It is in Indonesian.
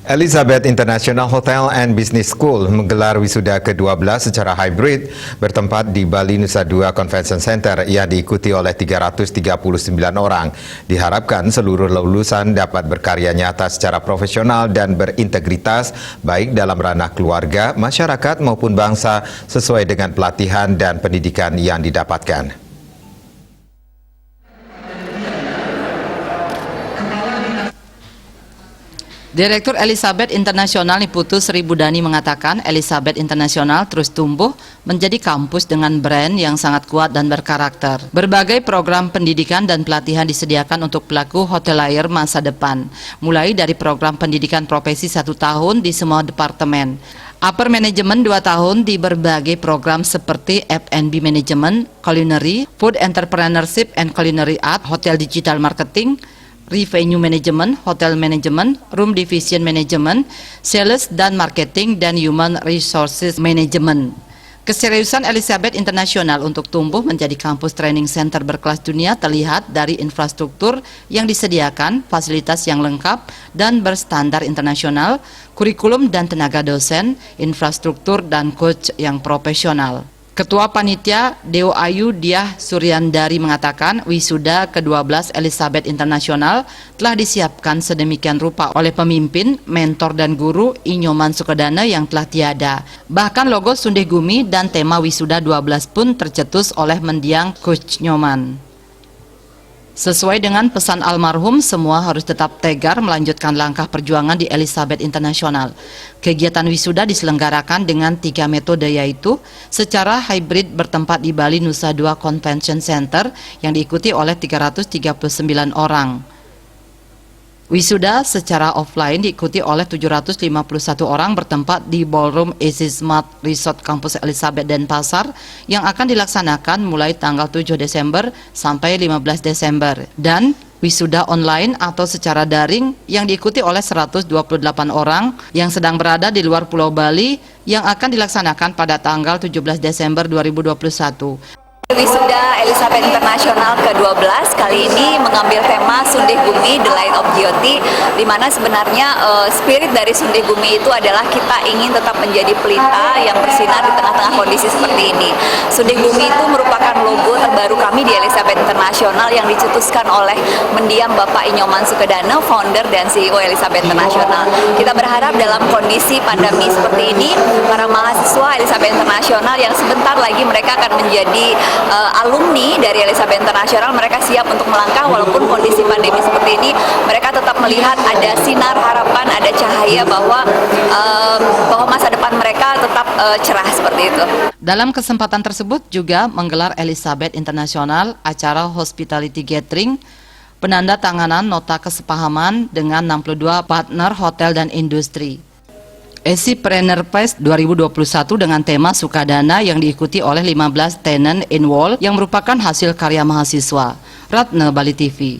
Elizabeth International Hotel and Business School menggelar wisuda ke-12 secara hybrid bertempat di Bali Nusa Dua Convention Center yang diikuti oleh 339 orang. Diharapkan seluruh lulusan dapat berkarya nyata secara profesional dan berintegritas baik dalam ranah keluarga, masyarakat maupun bangsa sesuai dengan pelatihan dan pendidikan yang didapatkan. Direktur Elizabeth International Niputu Sri Budani mengatakan Elizabeth International terus tumbuh menjadi kampus dengan brand yang sangat kuat dan berkarakter. Berbagai program pendidikan dan pelatihan disediakan untuk pelaku hotelier masa depan, mulai dari program pendidikan profesi 1 tahun di semua departemen, upper management 2 tahun di berbagai program seperti F&B Management, Culinary, Food Entrepreneurship and Culinary Art, Hotel Digital Marketing, Revenue Management, Hotel Management, Room Division Management, Sales dan Marketing, dan Human Resources Management. Keseriusan Elizabeth International untuk tumbuh menjadi kampus training center berkelas dunia terlihat dari infrastruktur yang disediakan, fasilitas yang lengkap dan berstandar internasional, kurikulum dan tenaga dosen, infrastruktur dan coach yang profesional. Ketua Panitia Deo Ayu Diah Suryandari mengatakan wisuda ke-12 Elizabeth International telah disiapkan sedemikian rupa oleh pemimpin, mentor dan guru Inyoman Sukedana yang telah tiada. Bahkan logo Sundeh Gumi dan tema wisuda 12 pun tercetus oleh mendiang Coach Nyoman. Sesuai dengan pesan almarhum, semua harus tetap tegar melanjutkan langkah perjuangan di Elizabeth International. Kegiatan wisuda diselenggarakan dengan 3 metode, yaitu secara hybrid bertempat di Bali Nusa Dua Convention Center yang diikuti oleh 339 orang. Wisuda secara offline diikuti oleh 751 orang bertempat di Ballroom AC Smart Resort Kampus Elizabeth Denpasar yang akan dilaksanakan mulai tanggal 7 Desember sampai 15 Desember. Dan wisuda online atau secara daring yang diikuti oleh 128 orang yang sedang berada di luar Pulau Bali yang akan dilaksanakan pada tanggal 17 Desember 2021. Wisuda Elizabeth International ke-12 kali ini mengambil tema Sundeh Gumi, The Light of Jyoti, di mana sebenarnya spirit dari Sundeh Gumi itu adalah kita ingin tetap menjadi pelita yang bersinar di tengah-tengah kondisi seperti ini. Sundeh Gumi itu merupakan logo terbaru kami di Elizabeth International yang dicetuskan oleh mendiang Bapak Inyoman Sukedana, founder dan CEO Elizabeth International. Kita berharap dalam kondisi pandemi seperti ini, para mahasiswa Elizabeth International yang sebentar lagi mereka akan menjadi alumni dari Elizabeth International, mereka siap untuk melangkah walaupun kondisi pandemi seperti ini. Mereka tetap melihat ada sinar harapan, ada cahaya bahwa masa depan mereka tetap cerah seperti itu. Dalam kesempatan tersebut juga menggelar Elizabeth International acara Hospitality Gathering, penanda tanganan nota kesepahaman dengan 62 partner hotel dan industri. Acipreneur Fest 2021 dengan tema Sukadana yang diikuti oleh 15 tenant in wall yang merupakan hasil karya mahasiswa. Ratna, Bali TV.